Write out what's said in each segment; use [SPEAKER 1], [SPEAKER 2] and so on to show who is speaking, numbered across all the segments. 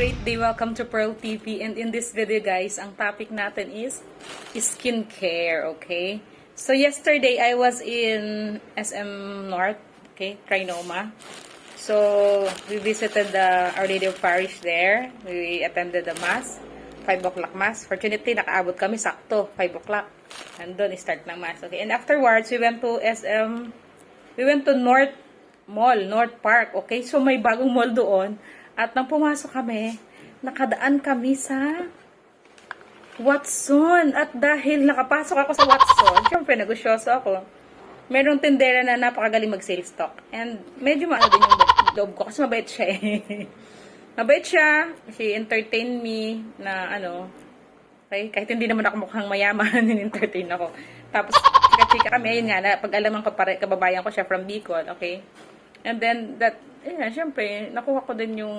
[SPEAKER 1] great day. Welcome to Pearl TV. And in this video guys, ang topic natin is skincare, okay? So yesterday, I was in SM North, okay? Trinoma. So, we visited the Our Lady of Parish there. We attended the Mass, 5 o'clock Mass. Fortunately, nakaabot kami sakto, 5 o'clock. And doon, start ng Mass, okay? And afterwards, we went to North Mall, North Park, okay? So, may bagong mall doon. At nang pumasok kami, nakadaan kami sa Watson. At dahil nakapasok ako sa Watson, syempre negosyoso ako. Merong tindera na napakagaling mag-sales stock. And medyo maano din yung loob ko kasi mabait siya eh. Mabait siya. She entertained me na okay? Kahit hindi naman ako mukhang mayaman, in-entertain ako. Tapos, chika-chika kami. Ayun nga, pag-alaman ko kababayan ko siya from Bicol, okay? And then, syempre, nakuha ko din yung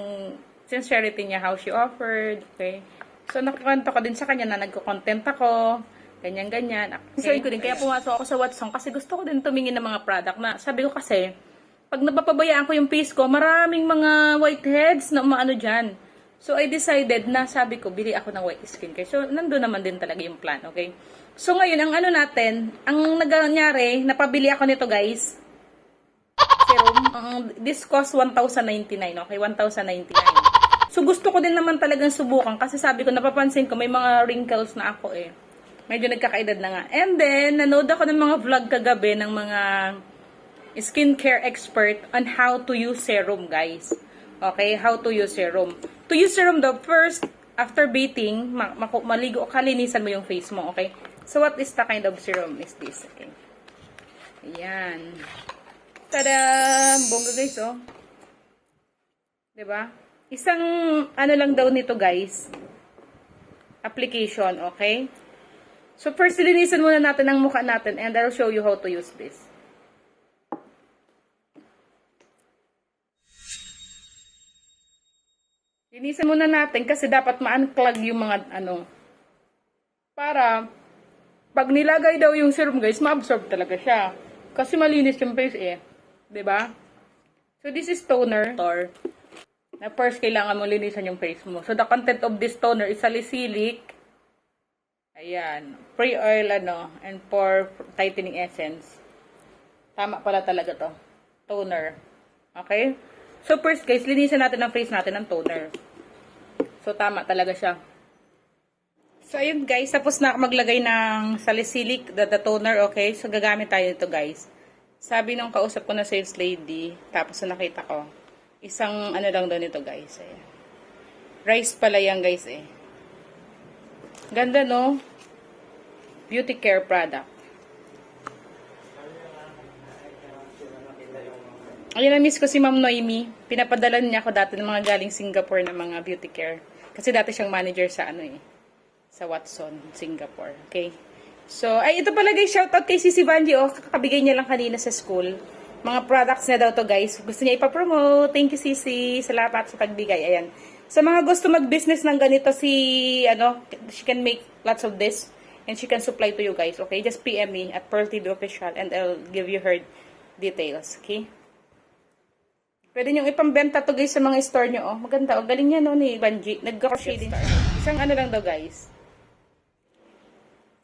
[SPEAKER 1] sincerity niya, how she offered, okay? So, nakakanta ko din sa kanya na nagko-content ako, ganyan-ganyan. Okay. So, ko din, kaya pumasok ako sa Watson kasi gusto ko din tumingin ng mga product na, sabi ko kasi, pag napapabayaan ko yung face ko, maraming mga whiteheads na umaano dyan. So, I decided na, sabi ko, bili ako ng white skincare. So, nandun naman din talaga yung plan, okay? So, ngayon, ang ang nangyari, napabili ako nito, guys. Serum. This cost 1,099, okay? 1,099. So, gusto ko din naman talagang subukan kasi sabi ko, napapansin ko, may mga wrinkles na ako eh. Medyo nagkakaedad na nga. And then, nanood ako ng mga vlog kagabi ng mga skincare expert on how to use serum, guys. Okay? How to use serum. To use serum, the first, after bathing, maligo, kalinisan mo yung face mo, okay? So, what is the kind of serum is this? Okay. Ayan. Tada! Bongga guys, oh. Diba? Isang, lang daw nito guys. Application, okay? So, first, linisan muna natin ang mukha natin and I'll show you how to use this. Linisan muna natin kasi dapat ma-unclog yung mga, para, pag nilagay daw yung serum guys, ma-absorb talaga siya. Kasi malinis yung face eh. Diba? So, this is toner. Na first, kailangan mo linisan yung face mo. So, the content of this toner is salicylic. Ayan. Pre-oil, and pore tightening essence. Tama pala talaga to. Toner. Okay? So, first, guys, linisan natin ang face natin ng toner. So, tama talaga siya. So, ayun, guys. Tapos na ako maglagay ng salicylic, the toner, okay? So, gagamit tayo nito, guys. Sabi nung kausap ko na sales lady, tapos na nakita ko, isang lang daw nito guys. Ayan. Rice pala yan guys eh. Ganda no? Beauty care product. Ayun, na-miss ko si Ma'am Noemi. Pinapadalan niya ako dati ng mga galing Singapore na mga beauty care. Kasi dati siyang manager sa sa Watson, Singapore. Okay? So, ito pala guys, shoutout kay Sisi Vanji, kakabigay niya lang kanina sa school. Mga products niya daw to guys. Gusto niya ipapromote. Thank you Sisi. Salamat sa pagbigay. Ayan. Sa mga gusto mag-business ng ganito, she can make lots of this. And she can supply to you guys, okay? Just PM me at Pearl TV Official and I'll give you her details, okay? Pwede nyo ipambenta to guys sa mga store nyo, oh. Maganda, oh. Galing niya, no, ni Vanji. Nag-crochet din. Isang lang daw guys.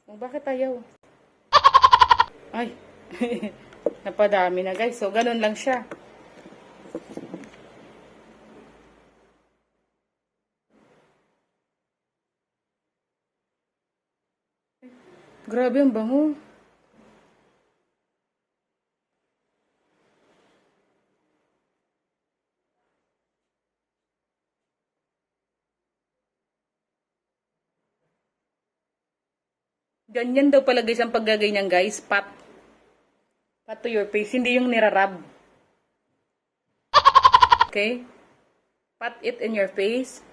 [SPEAKER 1] Oh, bakit ayaw? Ay. Napadami na guys. So, ganun lang siya. Grabe ang bango. Ganyan daw pala guys ang paggaganyan guys. Pat to your face. Hindi yung nirarab. Okay? Pat it in your face.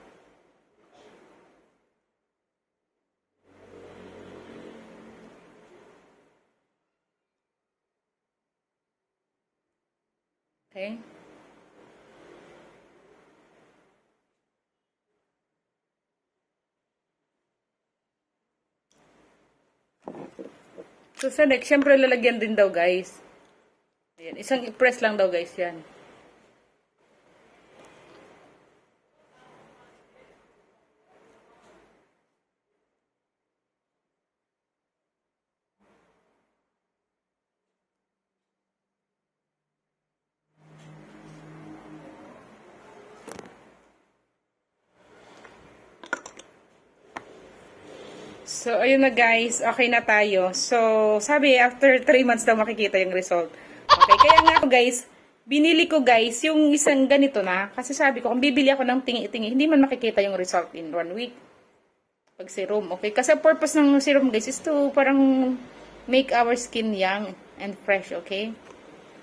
[SPEAKER 1] Okay? So, sa next, syempre lalagyan din daw guys. Ayan, isang press lang daw guys yan. So, ayun na guys. Okay na tayo. So, sabi, after 3 months daw makikita yung result. Okay, kaya nga ako guys, binili ko guys yung isang ganito na. Kasi sabi ko, kung bibili ako ng tingi-tingi, hindi man makikita yung result in 1 week. Pag serum, okay? Kasi purpose ng serum guys is to parang make our skin young and fresh, okay?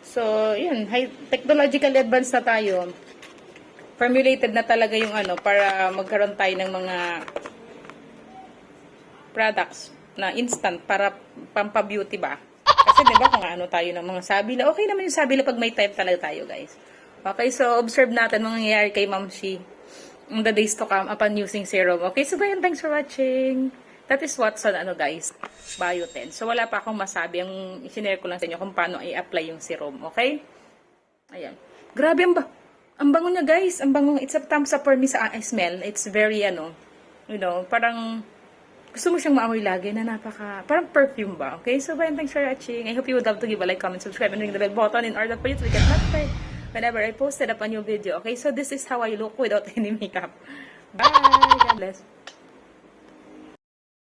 [SPEAKER 1] So, yun, technologically advanced na tayo. Formulated na talaga yung ano, para magkaroon tayo ng mga products na instant para pampa-beauty ba? Kasi diba kung ano tayo ng mga sabila, okay naman yung sabila pag may type talaga tayo guys. Okay, so observe natin mangyayari kay Ma'am Shi in the days to come upon using serum. Okay, so bayan, thanks for watching. That is Watson, ano guys, Bioten. So wala pa akong masabi, ang isinare ko lang sa inyo kung paano i-apply yung serum, okay? Ayan. Grabe ang bango niya guys, ang bango. It's a thumbs up for me sa smell. It's very ano, you know, parang gusto mo siyang maamoy lagi na parang perfume ba? Okay, so bye, thanks for watching. I hope you would love to give a like, comment, subscribe, and ring the bell button in order for you to get notified whenever I posted up a new video. Okay, so this is how I look without any makeup. Bye! God bless.